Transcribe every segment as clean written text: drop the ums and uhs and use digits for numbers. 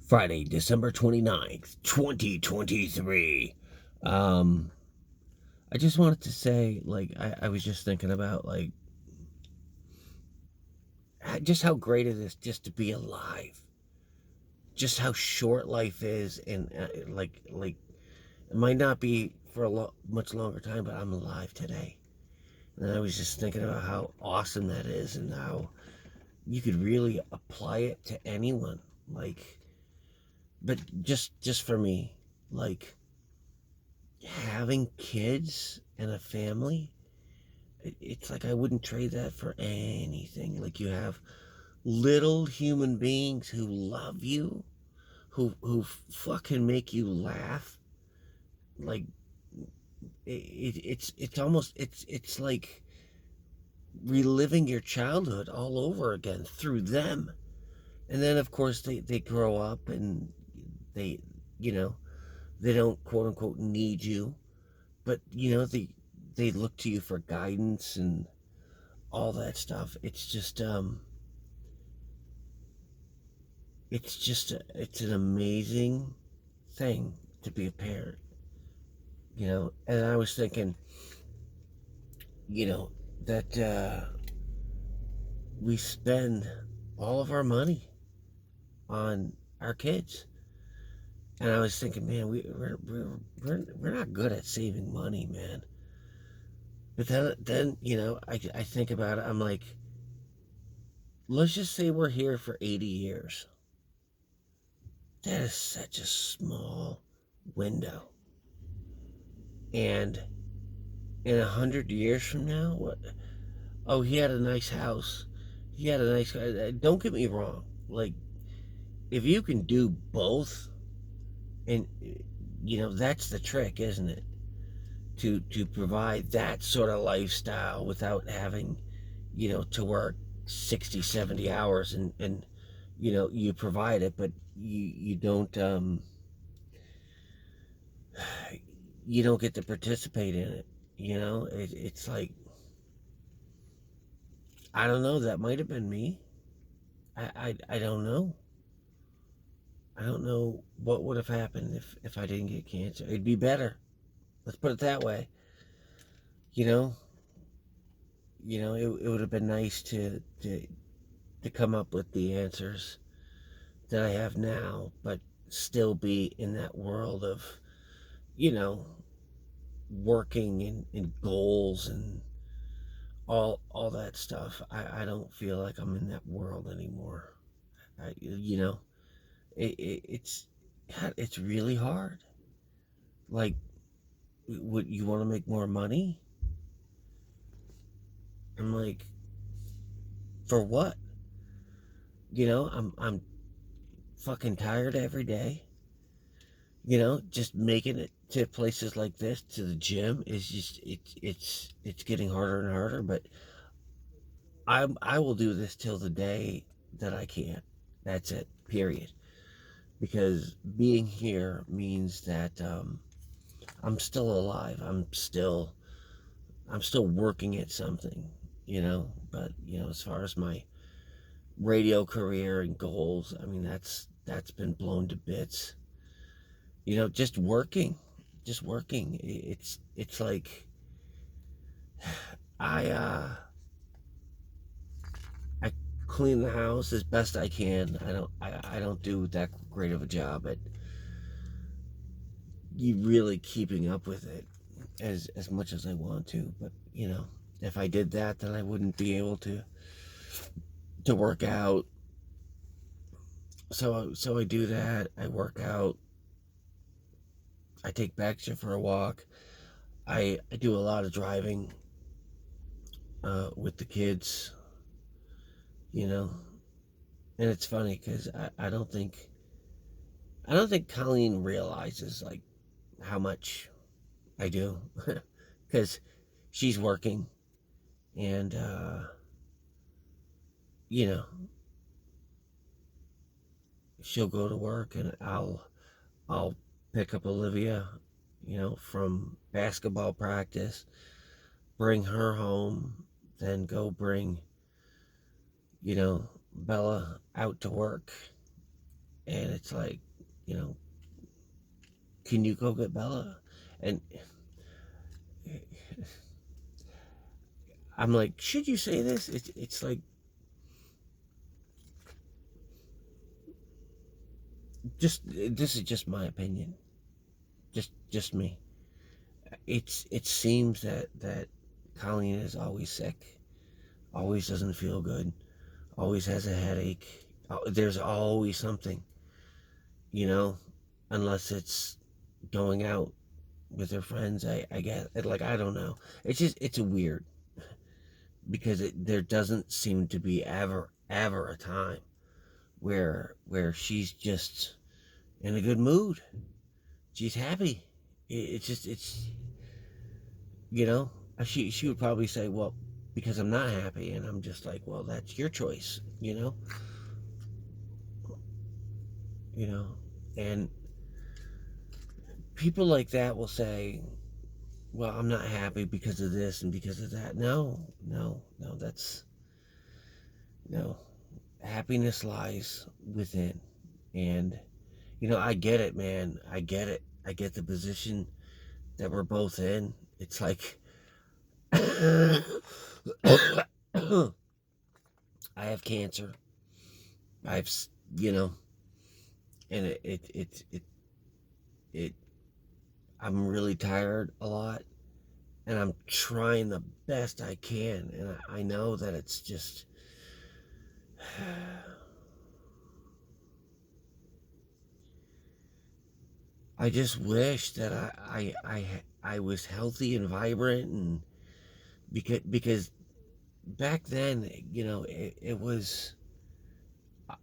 Friday, December 29th, 2023. Um, I just wanted to say, I was just thinking about, just how great it is just to be alive. Just how short life is, and, it might not be for much longer time, but I'm alive today. And I was just thinking about how awesome that is and how you could really apply it to anyone. But just for me, like, having kids and a family, it's like I wouldn't trade that for anything. Like, you have little human beings who love you, who fucking make you laugh. Like, it's almost it's like reliving your childhood all over again through them. And then of course they grow up and they, you know, they don't quote unquote need you, but they look to you for guidance and all that stuff. It's an amazing thing to be a parent, And I was thinking, you know, that we spend all of our money on our kids, and I was thinking, man, we're not good at saving money, man. But then I think about it. I'm like, let's just say we're here for 80 years. That is such a small window. And in 100 years from now, what? Oh, he had a nice house. He had a nice. Don't get me wrong. Like, if you can do both, and that's the trick, isn't it? To provide that sort of lifestyle without having, to work 60, 70 hours, and you provide it, but you don't you don't get to participate in it. It's like, I don't know. That might have been me. I don't know. I don't know what would have happened if I didn't get cancer. It'd be better. Let's put it that way. You know, it would have been nice to come up with the answers that I have now, but still be in that world of, you know, working in goals and all that stuff. I don't feel like I'm in that world anymore. I, you know, it's God, it's really hard. Like, would you want to make more money? I'm like, for what? I'm fucking tired every day. Just making it to places like this, to the gym, is just it's getting harder and harder. But I will do this till the day that I can't. That's it. Period. Because being here means that I'm still alive. I'm still working at something. But as far as my radio career and goals, I mean, that's been blown to bits. Just working. It's like, I I clean the house as best I can. I don't do that great of a job at you really keeping up with it as much as I want to. But if I did that, then I wouldn't be able to work out. So I do that. I work out. I take Baxter for a walk. I do a lot of driving with the kids. You know, and it's funny because I don't think Colleen realizes, like, how much I do, because she's working, and you know she'll go to work, and I'll pick up Olivia, from basketball practice, bring her home, then go bring Bella out to work, and it's like, you know, can you go get Bella? And I'm like, should you say this? It's like, just, this is just my opinion. Just me. It seems that Colleen is always sick, always doesn't feel good, always has a headache. There's always something, you know, unless it's going out with her friends. I guess, like, I don't know. It's a weird, because there doesn't seem to be ever a time where she's just in a good mood. She's happy. It's you know, she would probably say, well, because I'm not happy, and I'm just like, well, that's your choice, you know, and people like that will say, well, I'm not happy because of this and because of that. No, no, no, that's no. Happiness lies within, and I get it, man. I get it. I get the position that we're both in. It's like I have cancer. I've, you know, and it I'm really tired a lot, and I'm trying the best I can, and I know that it's just I just wish that I was healthy and vibrant, and because back then, it was,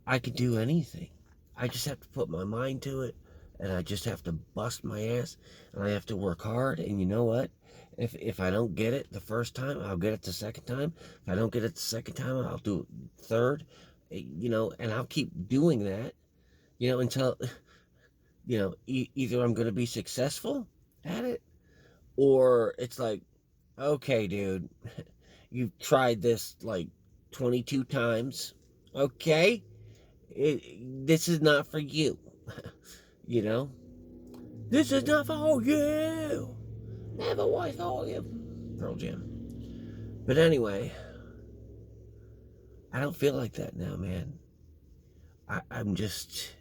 I could do anything. I just have to put my mind to it, and I just have to bust my ass, and I have to work hard. And you know what? If I don't get it the first time, I'll get it the second time. If I don't get it the second time, I'll do it third. And I'll keep doing that, until either I'm going to be successful at it, or it's like, okay, dude, you've tried this like 22 times. Okay, this is not for you. you know, this is not for you. Never was for you. Pearl Jam. But anyway, I don't feel like that now, man. I'm just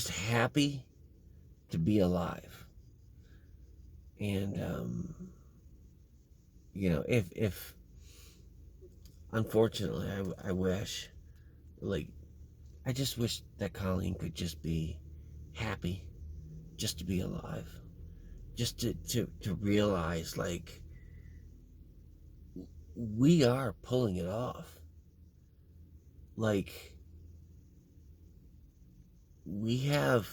happy to be alive. And if unfortunately, I wish, like, I just wish that Colleen could just be happy, just to be alive, just to realize, like, we are pulling it off. Like, we have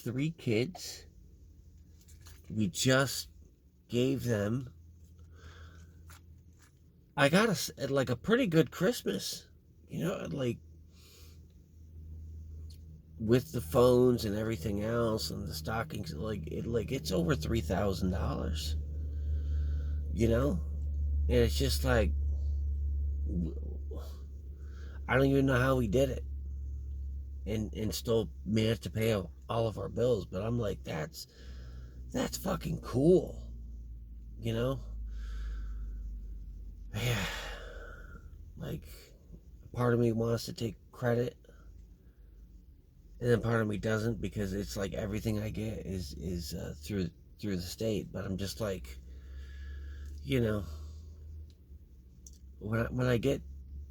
3 kids. We just gave them, I got a pretty good Christmas, like, with the phones and everything else and the stockings, it's over $3,000, and it's just like, I don't even know how we did it, and still managed to pay all of our bills. But I'm like, that's fucking cool, yeah. Like, part of me wants to take credit, and then part of me doesn't, because it's like everything I get is through the state. But I'm just like, when I get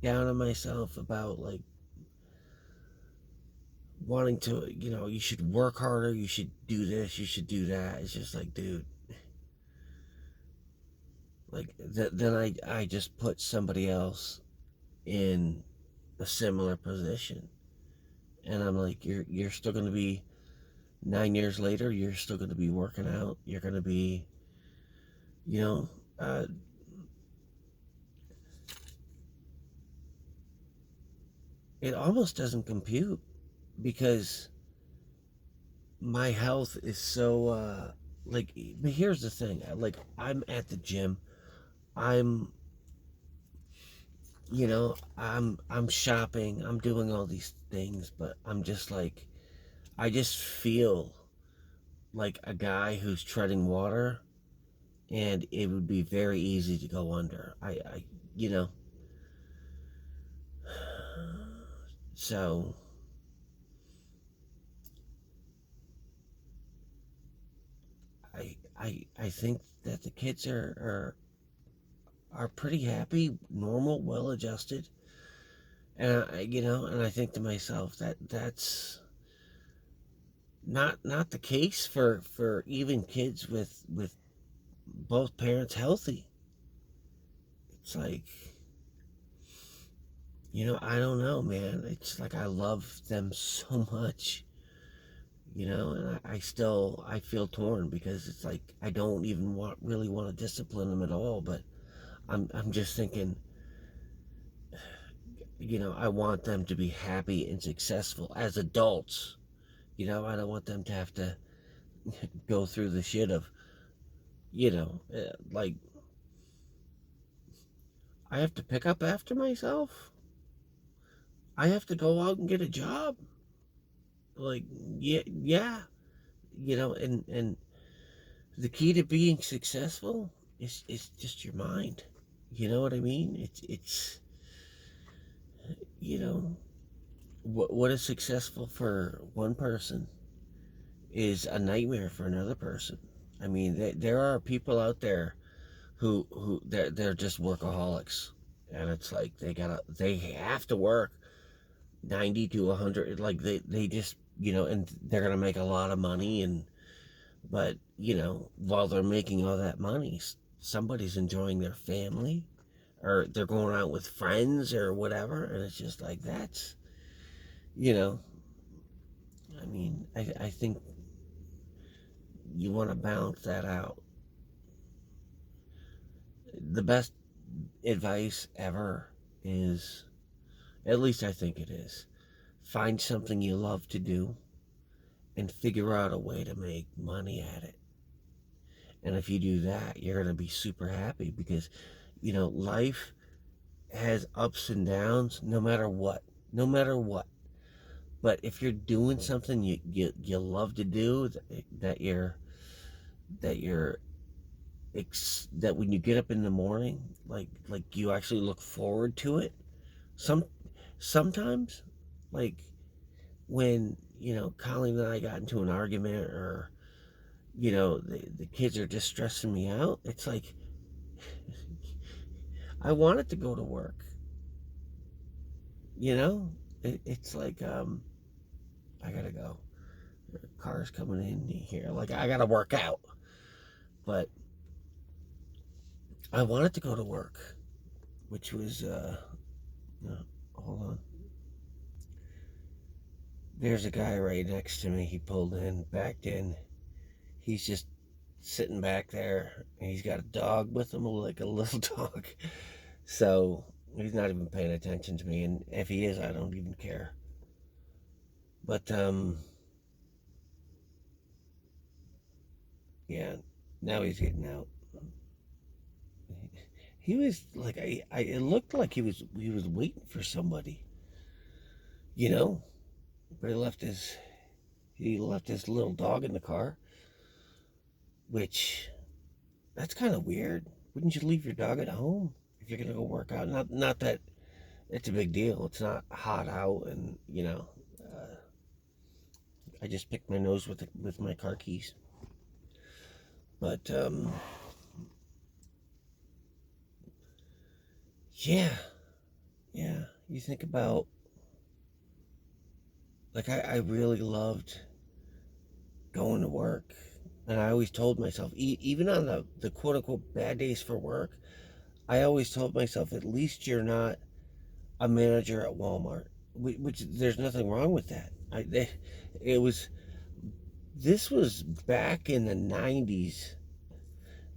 down on myself about, like, wanting to, you should work harder, you should do this, you should do that, it's just like, dude, like, then I just put somebody else in a similar position, and I'm like, you're still going to be 9 years later, you're still going to be working out, you're going to be, it almost doesn't compute, because my health is so, like, but here's the thing, like, I'm at the gym, I'm I'm shopping, I'm doing all these things, but I'm just like, I just feel like a guy who's treading water, and it would be very easy to go under. You know, so I think that the kids are pretty happy, normal, well adjusted, and and I think to myself that that's not the case for even kids with both parents healthy. It's like, I don't know, man. It's like I love them so much, and I feel torn because it's like I don't even really want to discipline them at all, but I'm just thinking, I want them to be happy and successful as adults. I don't want them to have to go through the shit of, like, I have to pick up after myself. I have to go out and get a job. Like, yeah, yeah, and the key to being successful is just your mind. You know what I mean? It's what is successful for one person is a nightmare for another person. I mean, there are people out there who they're just workaholics, and it's like they have to work 90 to 100, like they just, and they're gonna make a lot of money, but while they're making all that money, somebody's enjoying their family, or they're going out with friends or whatever, and it's just like that's, you know I mean, I think you want to balance that out. The best advice ever is, at least I think it is, find something you love to do and figure out a way to make money at it. And if you do that, you're going to be super happy because, life has ups and downs no matter what. No matter what. But if you're doing something you love to do, that you're that you're that when you get up in the morning, like you actually look forward to it. Sometimes, like when Colleen and I got into an argument, or the kids are just stressing me out, it's like I wanted to go to work. It's like, I gotta go. The car's coming in here, like I gotta work out. But I wanted to go to work, which was hold on. There's a guy right next to me. He pulled in, backed in. He's just sitting back there, and he's got a dog with him, like a little dog. So he's not even paying attention to me, and if he is, I don't even care. But yeah, now he's getting out. He was like, it looked like he was waiting for somebody, you know. But he left his little dog in the car, which, that's kind of weird. Wouldn't you leave your dog at home if you're gonna go work out? Not that it's a big deal. It's not hot out, and I just picked my nose with my car keys. But yeah, yeah. You think about, like, I really loved going to work, and I always told myself, even on the quote unquote bad days for work, I always told myself, at least you're not a manager at Walmart, which there's nothing wrong with that. It was this was back in the 90s.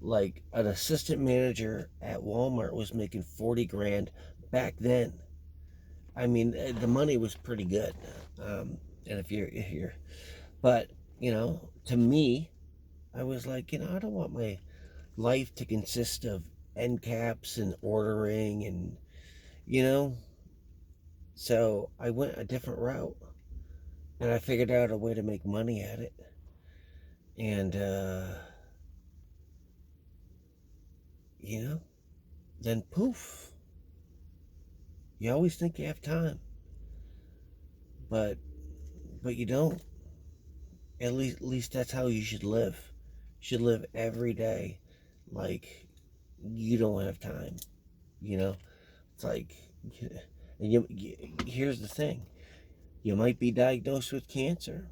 Like, an assistant manager at Walmart was making 40 grand back then. I mean, the money was pretty good. And if you're, but to me, I was like, I don't want my life to consist of end caps and ordering, and you know. So I went a different route, and I figured out a way to make money at it. And, you know, then poof, you always think you have time, but you don't. At least that's how you should live. You should live every day like you don't have time. You know, it's like, and here's the thing: you might be diagnosed with cancer.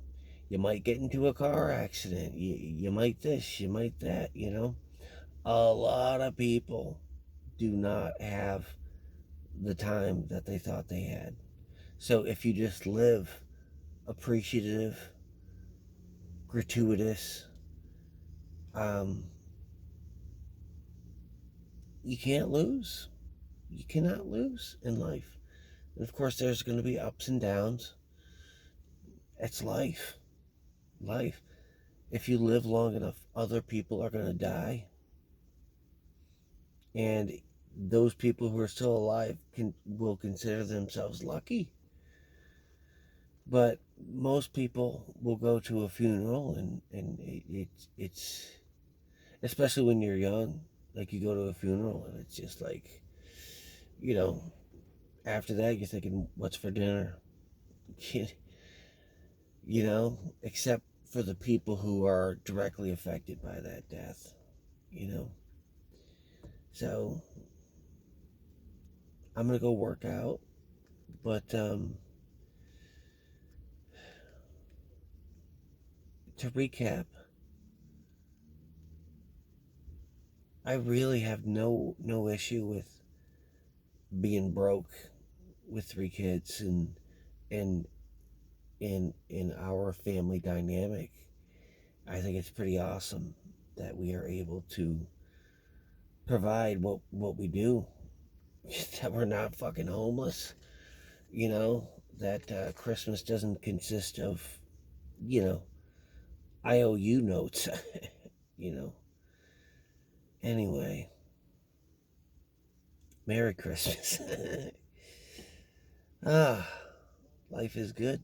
You might get into a car accident. You might this, you might that. You know, a lot of people do not have the time that they thought they had. So if you just live appreciative, gratuitous, um, you can't lose. You cannot lose in life. And of course, there's going to be ups and downs. It's life. Life. If you live long enough, other people are going to die. And those people who are still alive will consider themselves lucky. But most people will go to a funeral, and it's especially when you're young. Like, you go to a funeral, and it's just like, you know, after that, you're thinking, what's for dinner? You know, except for the people who are directly affected by that death, you know. So I'm gonna go work out, but to recap, I really have no issue with being broke with 3 kids, and in our family dynamic. I think it's pretty awesome that we are able to provide what we do, that we're not fucking homeless, you know, that Christmas doesn't consist of, you know, IOU notes, you know. Anyway, Merry Christmas. Ah, life is good.